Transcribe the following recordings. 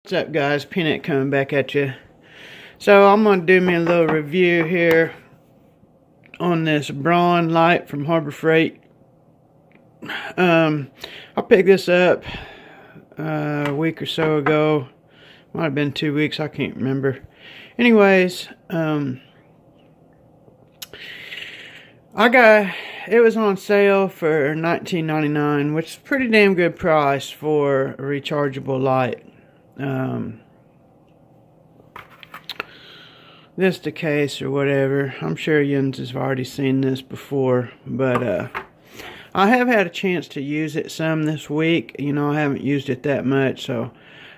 What's up, guys? Peanut coming back at you. So I'm gonna do me a little review here on this Braun light from Harbor Freight. I picked this up a week or so ago. Might have been 2 weeks, I can't remember. Anyways, it was on sale for $19.99, which is a pretty damn good price for a rechargeable light. This the case or whatever. I'm sure Jens has already seen this before, but I have had a chance to use it some this week. You know, I haven't used it that much, so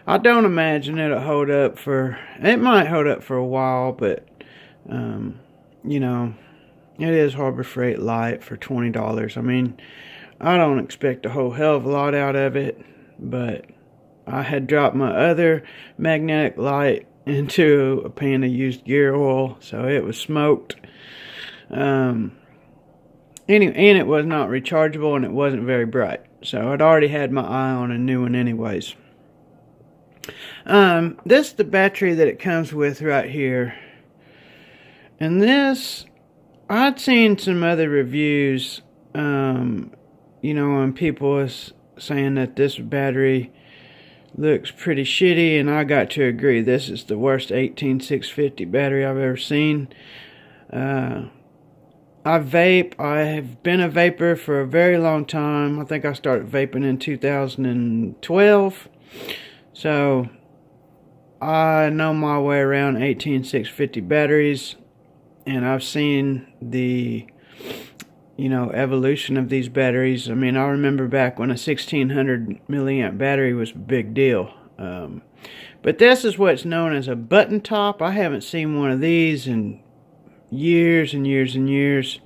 I don't imagine it'll hold up for, it might hold up for a while, but you know, it is Harbor Freight light for $20. I mean, I don't expect a whole hell of a lot out of it, but I had dropped my other magnetic light into a pan of used gear oil, so it was smoked. Anyway, and it was not rechargeable, and it wasn't very bright, so I'd already had my eye on a new one anyways. This is the battery that it comes with right here, and this, I'd seen some other reviews, you know, and people was saying that this battery looks pretty shitty, and I got to agree. This is the worst 18650 battery I've ever seen. I vape. I have been a vapor for a very long time. I think I started vaping in 2012. So I know my way around 18650 batteries, and I've seen the, you know, evolution of these batteries. I mean, I remember back when a 1600 milliamp battery was a big deal. But this is what's known as a button top. I haven't seen one of these in years and years and years.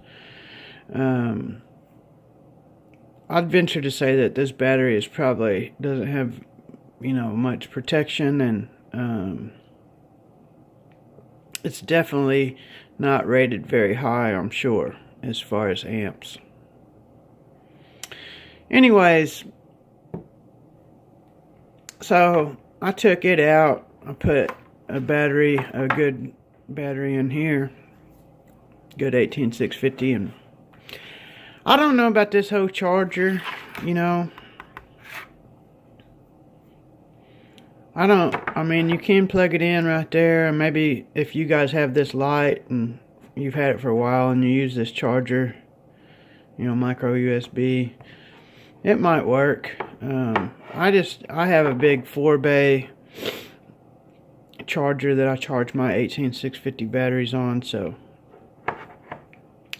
I'd venture to say that this battery is probably doesn't have, you know, much protection, and it's definitely not rated very high, I'm sure, as far as amps. Anyways, so I took it out. I put a good battery in here, good 18650, and I don't know about this whole charger, you know. I mean, you can plug it in right there, and maybe if you guys have this light and you've had it for a while and you use this charger, you know, micro USB, it might work. I have a big 4-bay charger that I charge my 18650 batteries on, so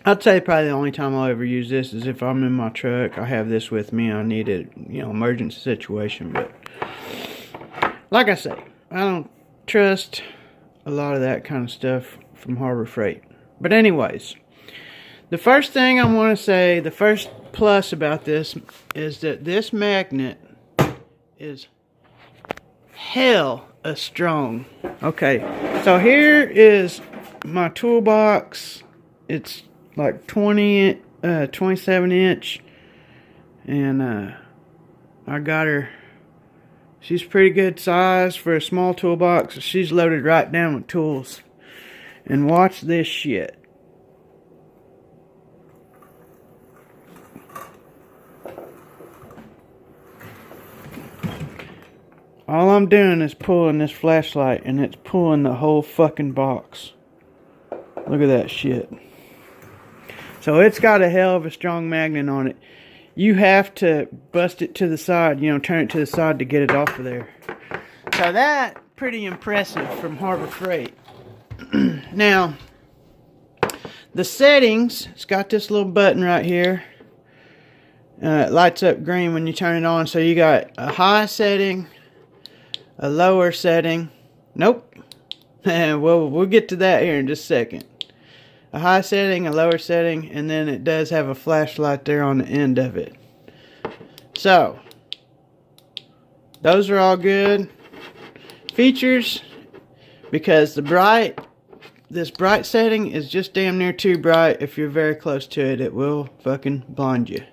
I'd say probably the only time I'll ever use this is if I'm in my truck. I have this with me. I need it, you know, emergency situation. But like I say, I don't trust a lot of that kind of stuff from Harbor Freight. But anyways, the first thing I want to say, the first plus about this is that this magnet is hell strong. Okay, so here is my toolbox. It's like 27 inch, and I got her. She's pretty good size for a small toolbox. She's loaded right down with tools. And watch this shit. All I'm doing is pulling this flashlight, and it's pulling the whole fucking box. Look at that shit. So it's got a hell of a strong magnet on it. You have to bust it to the side, you know, turn it to the side to get it off of there. So that, pretty impressive from Harbor Freight. Now, the settings, it's got this little button right here. It lights up green when you turn it on. So you got a high setting, a lower setting. Nope. We'll get to that here in just a second. A high setting, a lower setting, and then it does have a flashlight there on the end of it. So, those are all good features, because this bright setting is just damn near too bright. If you're very close to it, it will fucking blind you.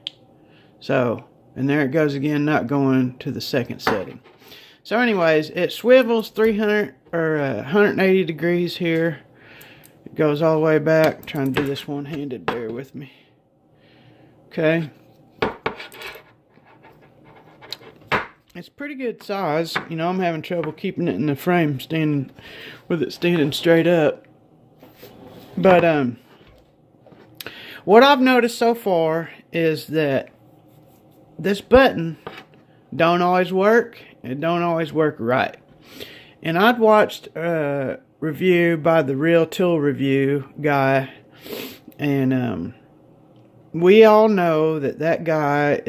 So, and there it goes again, not going to the second setting. So anyways, it swivels 300 or 180 degrees here. It goes all the way back. I'm trying to do this one-handed, bear with me. Okay. It's pretty good size. You know, I'm having trouble keeping it in the frame, with it standing straight up. But what I've noticed so far is that this button don't always work. It don't always work right. And I'd watched a review by the Real Tool Review guy, and we all know that guy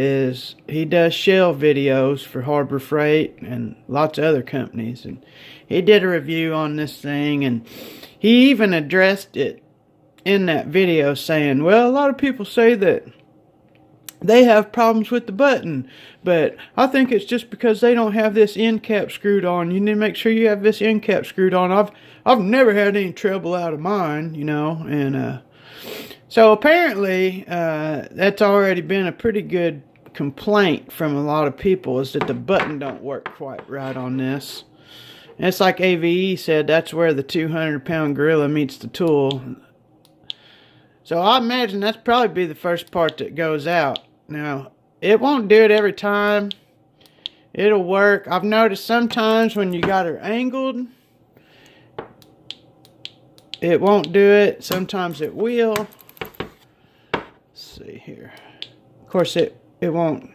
he does shell videos for Harbor Freight and lots of other companies, and he did a review on this thing, and he even addressed it in that video, saying, well, a lot of people say that they have problems with the button, but I think it's just because they don't have this end cap screwed on. You need to make sure you have this end cap screwed on. I've never had any trouble out of mine, you know, and so apparently that's already been a pretty good complaint from a lot of people, is that the button don't work quite right on this. And it's like AVE said, that's where the 200-pound gorilla meets the tool. So I imagine that's probably be the first part that goes out. Now, it won't do it every time. It'll work. I've noticed sometimes when you got her angled, it won't do it. Sometimes it will. Let's see here. Of course, it won't.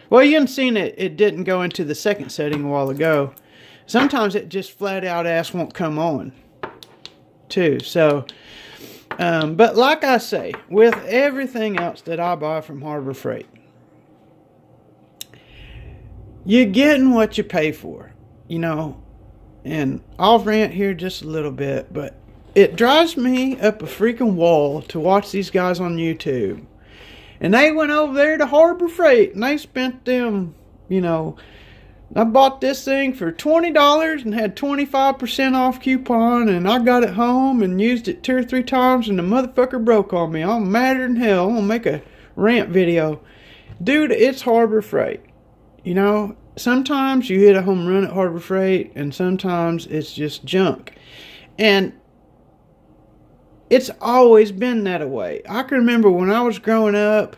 Well, you can see it didn't go into the second setting a while ago. Sometimes it just flat out ass won't come on, too. So, but like I say, with everything else that I buy from Harbor Freight, you're getting what you pay for, you know. And I'll rant here just a little bit, but it drives me up a freaking wall to watch these guys on YouTube. And they went over there to Harbor Freight, and they spent them, you know, I bought this thing for $20 and had 25% off coupon, and I got it home and used it 2 or 3 times, and the motherfucker broke on me. I'm madder than hell. I'm gonna make a rant video. Dude, it's Harbor Freight. You know, sometimes you hit a home run at Harbor Freight, and sometimes it's just junk. And it's always been that way. I can remember when I was growing up,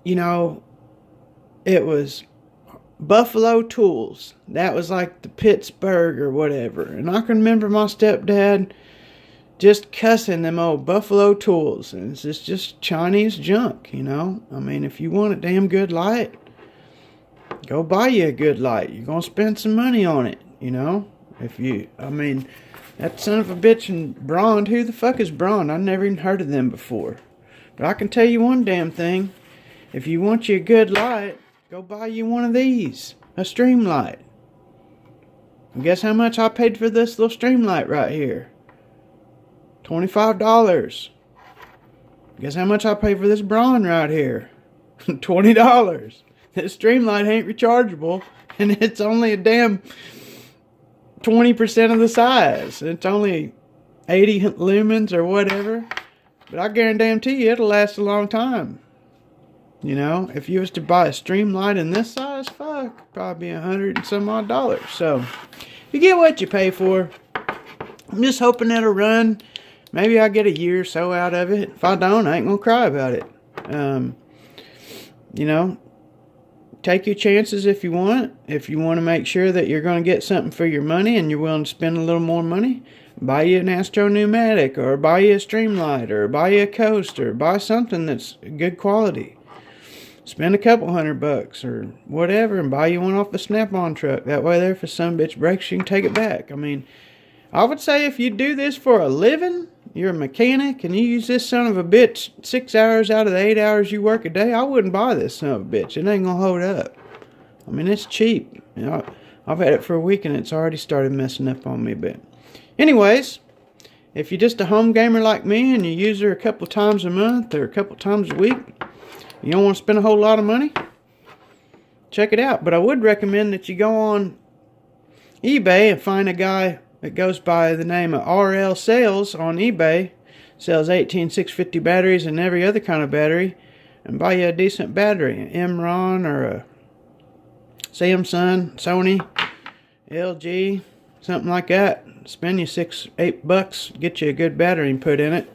you know, it was Buffalo Tools. That was like the Pittsburgh or whatever. And I can remember my stepdad just cussing them old Buffalo Tools. And it's just Chinese junk, you know. I mean, if you want a damn good light, go buy you a good light. You're going to spend some money on it, you know. I mean, that son of a bitch in Braun, who the fuck is Braun? I've never even heard of them before. But I can tell you one damn thing. If you want you a good light, go buy you one of these, a stream light. And guess how much I paid for this little stream light right here? $25. Guess how much I paid for this Braun right here? $20. This stream light ain't rechargeable, and it's only a damn 20% of the size. It's only 80 lumens or whatever. But I guarantee you it'll last a long time. You know, if you was to buy a stream light in this size, fuck, probably be $100 and some odd. So, you get what you pay for. I'm just hoping it'll run. Maybe I'll get a year or so out of it. If I don't, I ain't gonna cry about it. You know, take your chances if you want. If you want to make sure that you're going to get something for your money and you're willing to spend a little more money, buy you an Astro Pneumatic, or buy you a Streamlight, or buy you a Coast, or buy something that's good quality. Spend a couple $100 or whatever and buy you one off the Snap-on truck. That way there, if a son bitch breaks, you can take it back. I mean, I would say if you do this for a living, you're a mechanic, and you use this son of a bitch 6 hours out of the 8 hours you work a day, I wouldn't buy this son of a bitch. It ain't gonna hold up. I mean, it's cheap. You know, I've had it for a week and it's already started messing up on me a bit. Anyways, if you're just a home gamer like me and you use her a couple times a month or a couple times a week, you don't want to spend a whole lot of money, check it out. But I would recommend that you go on eBay and find a guy that goes by the name of RL Sales on eBay. Sells 18650 batteries and every other kind of battery, and buy you a decent battery, an Emron or a Samsung, Sony, LG, something like that. Spend you $6-8, get you a good battery and put in it.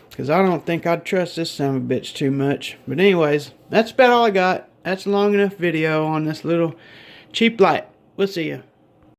Because I don't think I'd trust this son of a bitch too much. But anyways, that's about all I got. That's a long enough video on this little cheap light. We'll see ya.